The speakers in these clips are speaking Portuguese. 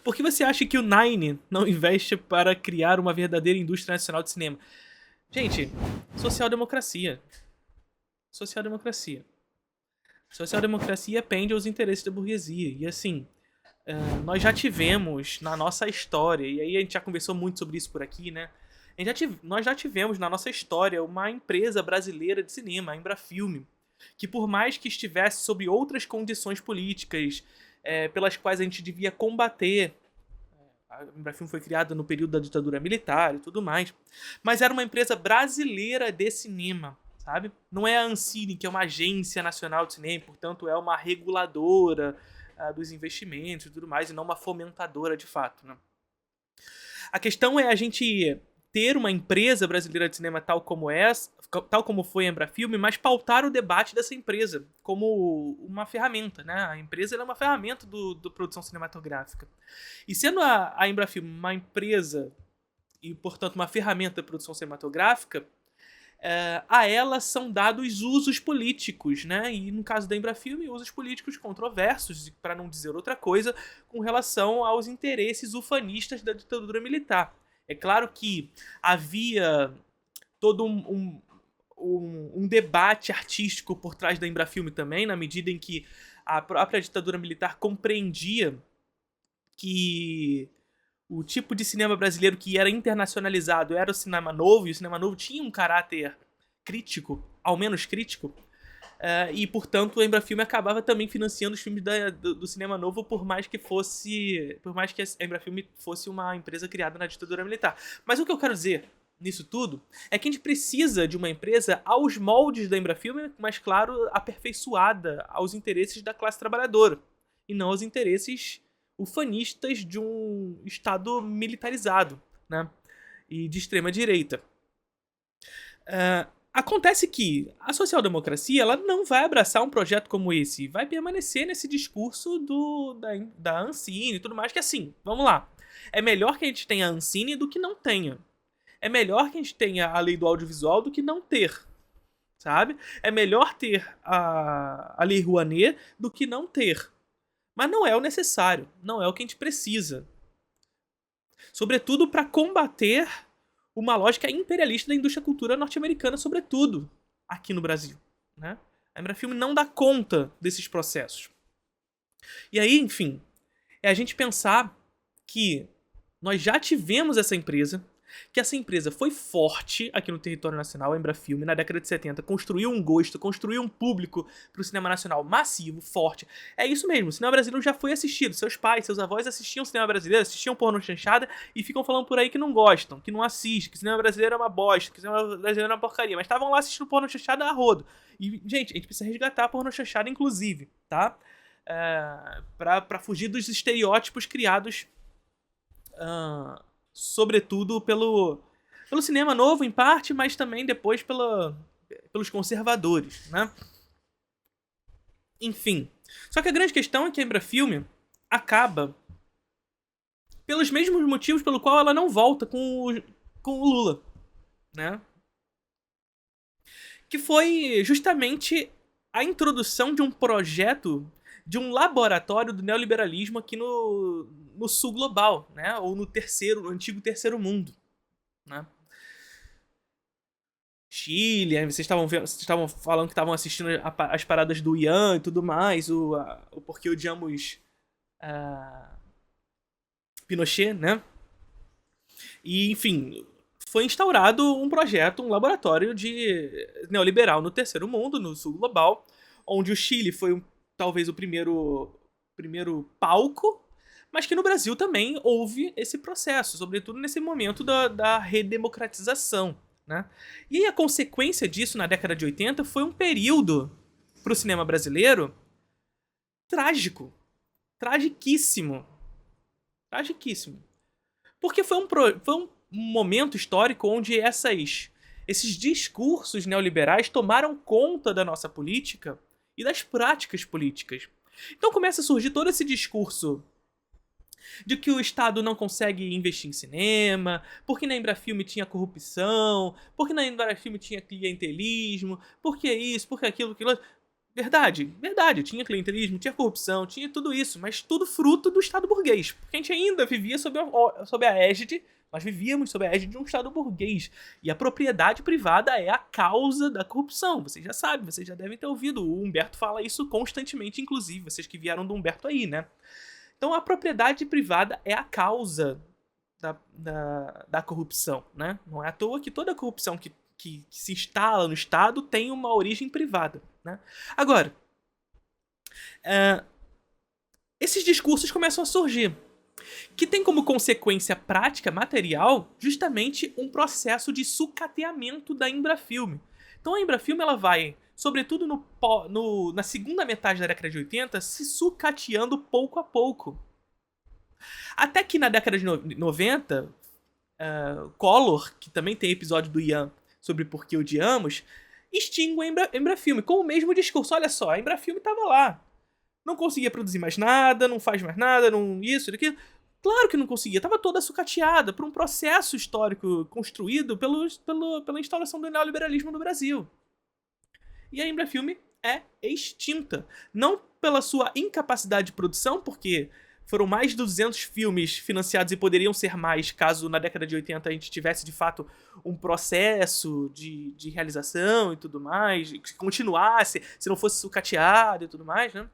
Por que você acha que o Nine não investe para criar uma verdadeira indústria nacional de cinema? Gente, social-democracia. Social-democracia. Social-democracia pende aos interesses da burguesia. E assim, nós já tivemos na nossa história, e aí a gente já conversou muito sobre isso por aqui, né? Nós já tivemos na nossa história uma empresa brasileira de cinema, a Embrafilme, que por mais que estivesse sob outras condições políticas pelas quais a gente devia combater, a Embrafilme foi criada no período da ditadura militar e tudo mais, mas era uma empresa brasileira de cinema, sabe? Não é a Ancine, que é uma agência nacional de cinema, portanto é uma reguladora dos investimentos e tudo mais, e não uma fomentadora de fato, né? A questão é a gente ter uma empresa brasileira de cinema tal como foi a Embrafilme, mas pautar o debate dessa empresa como uma ferramenta, né? A empresa é uma ferramenta do produção cinematográfica. E sendo a Embrafilme uma empresa e, portanto, uma ferramenta de produção cinematográfica, a ela são dados usos políticos, né? E no caso da Embrafilme, usos políticos controversos, para não dizer outra coisa, com relação aos interesses ufanistas da ditadura militar. É claro que havia todo um debate artístico por trás da Embrafilme também, na medida em que a própria ditadura militar compreendia que o tipo de cinema brasileiro que era internacionalizado era o cinema novo, e o cinema novo tinha um caráter crítico, ao menos crítico, e portanto a Embrafilme acabava também financiando os filmes do cinema novo, por mais que a Embrafilme fosse uma empresa criada na ditadura militar. Mas o que eu quero dizer nisso tudo é que a gente precisa de uma empresa aos moldes da Embrafilme, mas claro, aperfeiçoada aos interesses da classe trabalhadora, e não aos interesses ufanistas de um Estado militarizado, né? E de extrema direita. Acontece que a social-democracia ela não vai abraçar um projeto como esse, vai permanecer nesse discurso da Ancine e tudo mais, que assim, vamos lá, é melhor que a gente tenha a Ancine do que não tenha. É melhor que a gente tenha a lei do audiovisual do que não ter, sabe? É melhor ter a Lei Rouanet do que não ter. Mas não é o necessário, não é o que a gente precisa. Sobretudo para combater uma lógica imperialista da indústria cultura norte-americana, sobretudo aqui no Brasil, né? A Embrafilme não dá conta desses processos. E aí, enfim, é a gente pensar que nós já tivemos essa empresa, que essa empresa foi forte aqui no território nacional, a Embrafilme, na década de 70, construiu um gosto, construiu um público para o cinema nacional massivo, forte. É isso mesmo, o cinema brasileiro já foi assistido, seus pais, seus avós assistiam cinema brasileiro, assistiam porno chanchada e ficam falando por aí que não gostam, que não assistem, que o cinema brasileiro é uma bosta, que o cinema brasileiro é uma porcaria, mas estavam lá assistindo porno chanchada a rodo. E, gente, a gente precisa resgatar a porno chanchada, inclusive, tá? Pra fugir dos estereótipos criados sobretudo pelo cinema novo, em parte, mas também depois pelos conservadores, né? Enfim. Só que a grande questão é que a Embrafilme acaba pelos mesmos motivos pelo qual ela não volta com o Lula, né? Que foi justamente a introdução de um projeto de um laboratório do neoliberalismo aqui no sul global, né? Ou no antigo terceiro mundo, né? Chile, vocês estavam falando que estavam assistindo as paradas do Ian e tudo mais, o porquê odiamos Pinochet, né? E, enfim, foi instaurado um projeto, um laboratório de neoliberal no terceiro mundo, no sul global, onde o Chile foi talvez o primeiro palco, mas que no Brasil também houve esse processo, sobretudo nesse momento da redemocratização, né? E a consequência disso na década de 80 foi um período para o cinema brasileiro trágico, tragiquíssimo, porque foi um momento histórico onde esses discursos neoliberais tomaram conta da nossa política e das práticas políticas. Então começa a surgir todo esse discurso de que o Estado não consegue investir em cinema, porque na Embrafilme tinha corrupção, porque na Embrafilme tinha clientelismo, porque isso, porque aquilo, aquilo. Verdade, verdade. Tinha clientelismo, tinha corrupção, tinha tudo isso, mas tudo fruto do Estado burguês. Porque a gente ainda vivia sob a égide, nós vivíamos sob a égide de um Estado burguês. E a propriedade privada é a causa da corrupção. Vocês já sabem, vocês já devem ter ouvido. O Humberto fala isso constantemente, inclusive, vocês que vieram do Humberto aí, né? Então a propriedade privada é a causa da corrupção, né? Não é à toa que toda corrupção que se instala no Estado tem uma origem privada, né? Agora, esses discursos começam a surgir, que tem como consequência prática, material, justamente um processo de sucateamento da Embrafilme. Então a Embrafilme ela vai, sobretudo na segunda metade da década de 80, se sucateando pouco a pouco. Até que na década de 90, Collor, que também tem episódio do Ian sobre por que odiamos, extingue a Embrafilme com o mesmo discurso. Olha só, a Embrafilme estava lá. Não conseguia produzir mais nada, não faz mais nada, não isso, aquilo. Claro que não conseguia, estava toda sucateada por um processo histórico construído pela instauração do neoliberalismo no Brasil. E a Embrafilme é extinta. Não pela sua incapacidade de produção, porque foram mais de 200 filmes financiados e poderiam ser mais caso na década de 80 a gente tivesse de fato um processo de realização e tudo mais, que continuasse, se não fosse sucateado e tudo mais, né?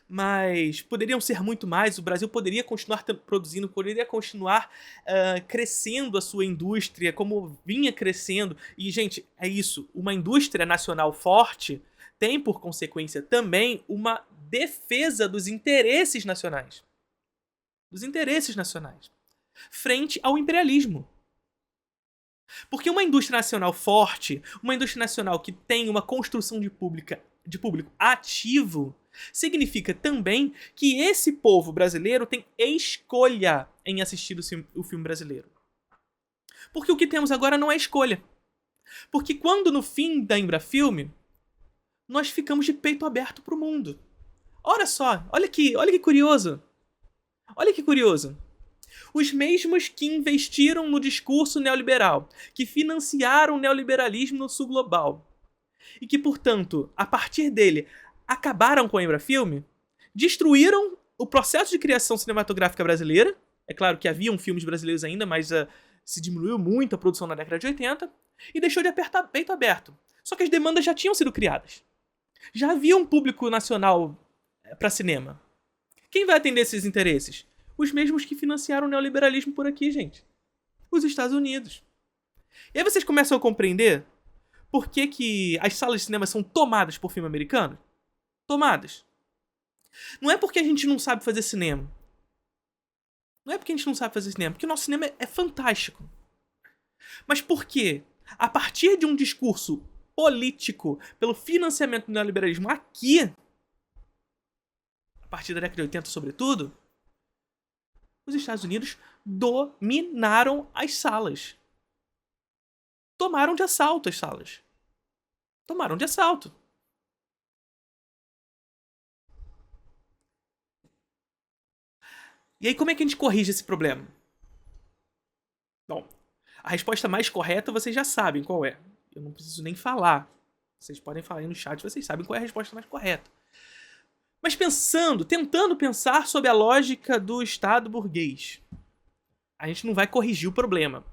Mas poderiam ser muito mais, o Brasil poderia continuar produzindo, poderia continuar crescendo a sua indústria como vinha crescendo. E, gente, é isso, uma indústria nacional forte tem, por consequência, também uma defesa dos interesses nacionais. Dos interesses nacionais. Frente ao imperialismo. Porque uma indústria nacional forte, uma indústria nacional que tem uma construção de público ativo, significa também que esse povo brasileiro tem escolha em assistir o filme brasileiro. Porque o que temos agora não é escolha. Porque quando no fim da Embrafilme, nós ficamos de peito aberto pro mundo. Olha só, olha que curioso. Olha que curioso. Os mesmos que investiram no discurso neoliberal, que financiaram o neoliberalismo no sul global, e que, portanto, a partir dele, acabaram com a Embrafilme, destruíram o processo de criação cinematográfica brasileira. É claro que haviam filmes brasileiros ainda, mas se diminuiu muito a produção na década de 80, e deixou de apertar peito aberto. Só que as demandas já tinham sido criadas. Já havia um público nacional para cinema. Quem vai atender esses interesses? Os mesmos que financiaram o neoliberalismo por aqui, gente. Os Estados Unidos. E aí vocês começam a compreender por que as salas de cinema são tomadas por filme americano? Tomadas. Não é porque a gente não sabe fazer cinema. Não é porque a gente não sabe fazer cinema, porque o nosso cinema é fantástico. Mas porque, a partir de um discurso político pelo financiamento do neoliberalismo aqui, a partir da década de 80 sobretudo, os Estados Unidos dominaram as salas. Tomaram de assalto as salas. Tomaram de assalto. E aí como é que a gente corrige esse problema? Bom, a resposta mais correta vocês já sabem qual é. Eu não preciso nem falar. Vocês podem falar aí no chat, vocês sabem qual é a resposta mais correta. Mas tentando pensar sob a lógica do Estado burguês, a gente não vai corrigir o problema.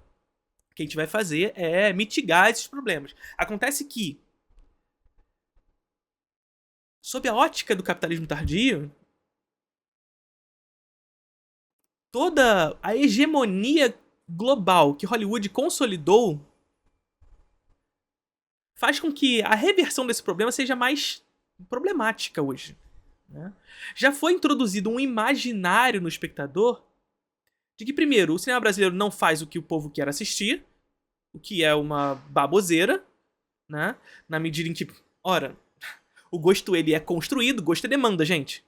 O que a gente vai fazer é mitigar esses problemas. Acontece que, sob a ótica do capitalismo tardio, toda a hegemonia global que Hollywood consolidou faz com que a reversão desse problema seja mais problemática hoje. Né? Já foi introduzido um imaginário no espectador de que, primeiro, o cinema brasileiro não faz o que o povo quer assistir, o que é uma baboseira, né? Na medida em que, ora, o gosto ele é construído, gosto é demanda, gente.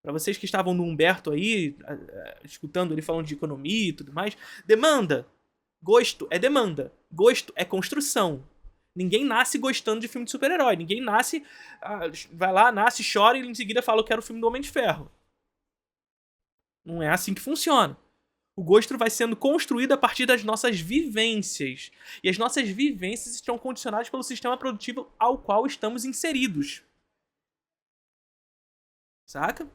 Pra vocês que estavam no Humberto aí, escutando ele falando de economia e tudo mais, demanda. Gosto é demanda. Gosto é construção. Ninguém nasce gostando de filme de super-herói. Ninguém nasce, vai lá, nasce, chora e em seguida fala eu quero o filme do Homem de Ferro. Não é assim que funciona. O gosto vai sendo construído a partir das nossas vivências. E as nossas vivências estão condicionadas pelo sistema produtivo ao qual estamos inseridos. Saca?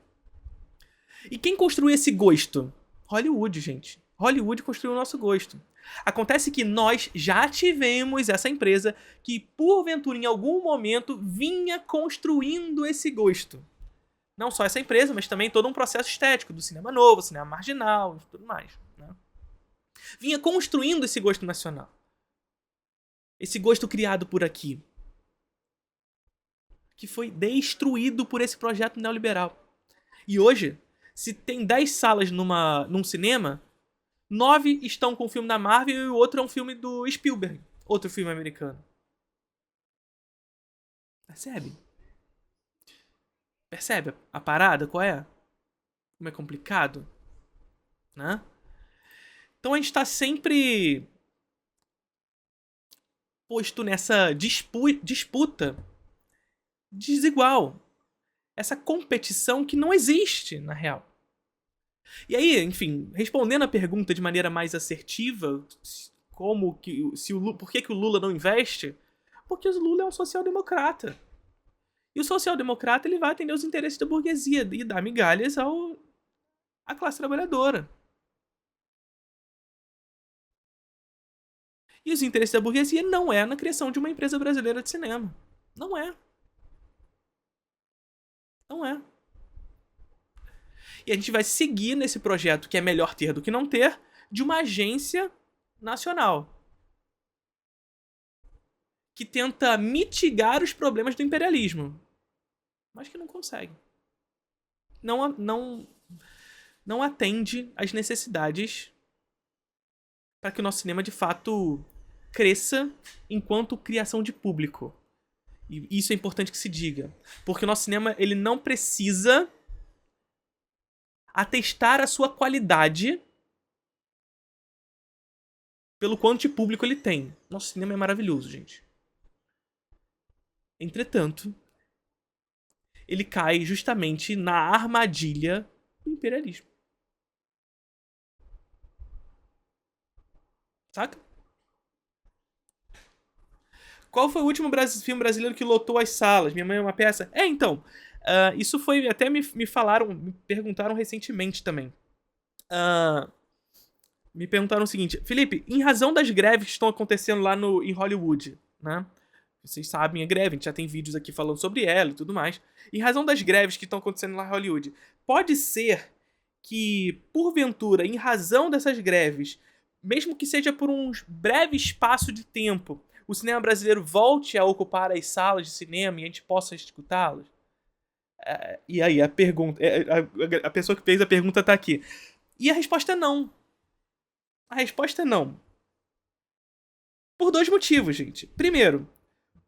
E quem construiu esse gosto? Hollywood, gente. Hollywood construiu o nosso gosto. Acontece que nós já tivemos essa empresa que, porventura, em algum momento, vinha construindo esse gosto. Não só essa empresa, mas também todo um processo estético do cinema novo, cinema marginal e tudo mais. Né? Vinha construindo esse gosto nacional. Esse gosto criado por aqui. Que foi destruído por esse projeto neoliberal. E hoje, se tem 10 salas num cinema, 9 estão com o filme da Marvel e o outro é um filme do Spielberg. Outro filme americano. Percebe? Percebe a parada? Qual é? Como é complicado? Né? Então a gente tá sempre posto nessa disputa desigual. Essa competição que não existe, na real. E aí, enfim, respondendo a pergunta de maneira mais assertiva, por que o Lula não investe? Porque o Lula é um social-democrata. E o social-democrata ele vai atender os interesses da burguesia e dar migalhas à classe trabalhadora. E os interesses da burguesia não é na criação de uma empresa brasileira de cinema. Não é. Não é. E a gente vai seguir nesse projeto que é melhor ter do que não ter, de uma agência nacional. Que tenta mitigar os problemas do imperialismo. Mas que não consegue. Não atende às necessidades para que o nosso cinema de fato cresça enquanto criação de público. E isso é importante que se diga. Porque o nosso cinema ele não precisa atestar a sua qualidade pelo quanto de público ele tem. Nosso cinema é maravilhoso, gente. Entretanto, ele cai justamente na armadilha do imperialismo. Saca? Qual foi o último filme brasileiro que lotou as salas? Minha Mãe é uma Peça? Então. Isso foi... Até me falaram... Me perguntaram recentemente também. Me perguntaram o seguinte... Felipe, em razão das greves que estão acontecendo lá em Hollywood, né? Vocês sabem a greve, a gente já tem vídeos aqui falando sobre ela e tudo mais. Em razão das greves que estão acontecendo lá em Hollywood, pode ser que, porventura, em razão dessas greves, mesmo que seja por um breve espaço de tempo, o cinema brasileiro volte a ocupar as salas de cinema e a gente possa escutá-los? E aí, a pergunta... A pessoa que fez a pergunta tá aqui. E a resposta é não. A resposta é não. Por 2 motivos, gente. Primeiro,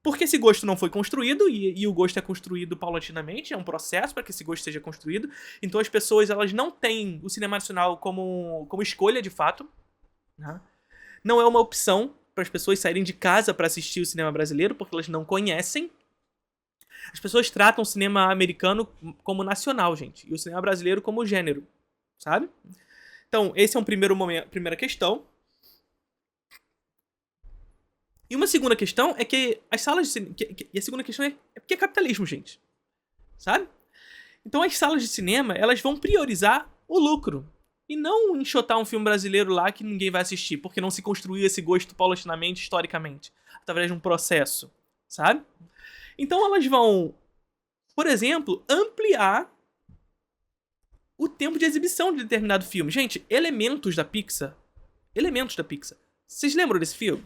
porque esse gosto não foi construído, e o gosto é construído paulatinamente, é um processo para que esse gosto seja construído. Então as pessoas elas não têm o cinema nacional como escolha de fato. Né? Não é uma opção para as pessoas saírem de casa para assistir o cinema brasileiro, porque elas não conhecem. As pessoas tratam o cinema americano como nacional, gente, e o cinema brasileiro como gênero, sabe? Então, esse é um primeira questão. E uma segunda questão é que as salas de cinema... E a segunda questão é porque é capitalismo, gente. Sabe? Então as salas de cinema, elas vão priorizar o lucro. E não enxotar um filme brasileiro lá que ninguém vai assistir, porque não se construiu esse gosto paulatinamente, historicamente, através de um processo, sabe? Então elas vão, por exemplo, ampliar o tempo de exibição de determinado filme. Gente, Elementos da Pixar. Vocês lembram desse filme?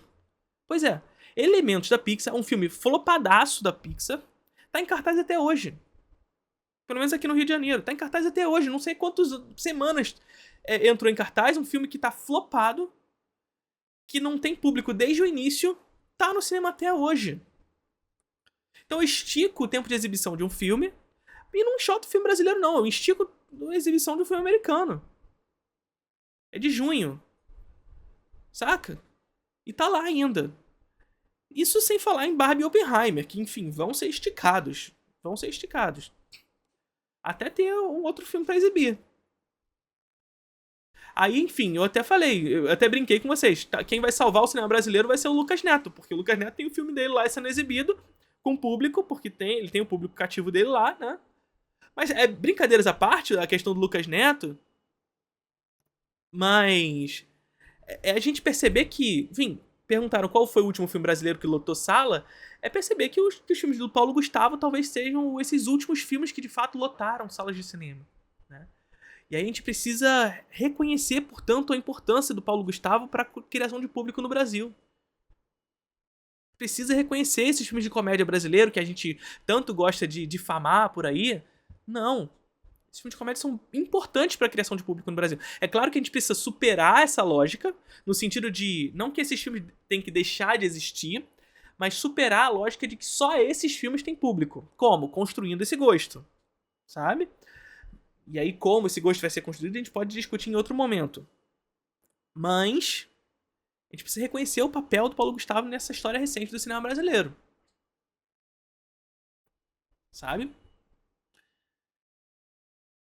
Pois é. Elementos da Pixar, um filme flopadaço da Pixar, tá em cartaz até hoje. Pelo menos aqui no Rio de Janeiro. Tá em cartaz até hoje. Não sei quantas semanas entrou em cartaz. Um filme que tá flopado, que não tem público desde o início, tá no cinema até hoje. Então eu estico o tempo de exibição de um filme e não enxoto o filme brasileiro, não. Eu estico a exibição de um filme americano. É de junho. Saca? E tá lá ainda. Isso sem falar em Barbie e Oppenheimer, que, enfim, vão ser esticados. Até ter um outro filme pra exibir. Aí, enfim, eu até falei, eu até brinquei com vocês. Quem vai salvar o cinema brasileiro vai ser o Lucas Neto, porque o Lucas Neto tem o filme dele lá sendo exibido com público, porque ele tem o público cativo dele lá, né? Mas brincadeiras à parte, a questão do Lucas Neto, mas a gente perceber que, enfim, perguntaram qual foi o último filme brasileiro que lotou sala, é perceber que os filmes do Paulo Gustavo talvez sejam esses últimos filmes que de fato lotaram salas de cinema, né? E aí a gente precisa reconhecer, portanto, a importância do Paulo Gustavo para a criação de público no Brasil. Precisa reconhecer esses filmes de comédia brasileiro que a gente tanto gosta de difamar por aí. Não. Esses filmes de comédia são importantes para a criação de público no Brasil. É claro que a gente precisa superar essa lógica, no sentido de não que esses filmes têm que deixar de existir, mas superar a lógica de que só esses filmes têm público. Como? Construindo esse gosto. Sabe? E aí, como esse gosto vai ser construído, a gente pode discutir em outro momento. Mas a gente precisa reconhecer o papel do Paulo Gustavo nessa história recente do cinema brasileiro. Sabe?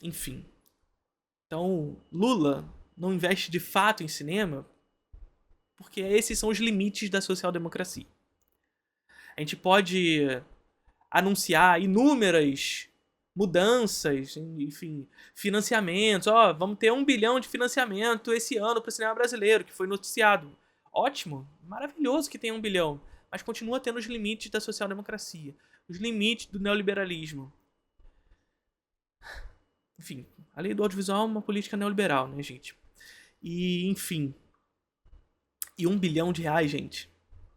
Enfim. Então, Lula não investe de fato em cinema porque esses são os limites da social-democracia. A gente pode anunciar inúmeras mudanças, enfim, financiamentos. Ó, vamos ter 1 bilhão de financiamento esse ano para o cinema brasileiro, que foi noticiado. Ótimo, maravilhoso que tenha 1 bilhão, mas continua tendo os limites da social-democracia, os limites do neoliberalismo. Enfim, a lei do audiovisual é uma política neoliberal, né, gente? E, enfim. E 1 bilhão de reais, gente,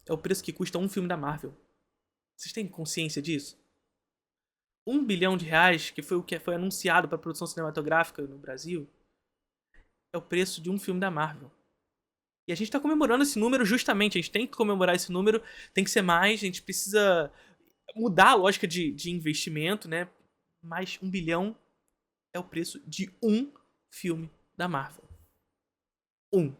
é o preço que custa um filme da Marvel. Vocês têm consciência disso? 1 bilhão de reais, que foi o que foi anunciado para a produção cinematográfica no Brasil, é o preço de um filme da Marvel. E a gente tá comemorando esse número justamente, a gente tem que comemorar esse número, tem que ser mais, a gente precisa mudar a lógica de investimento, né? Mas 1 bilhão é o preço de um filme da Marvel. Um.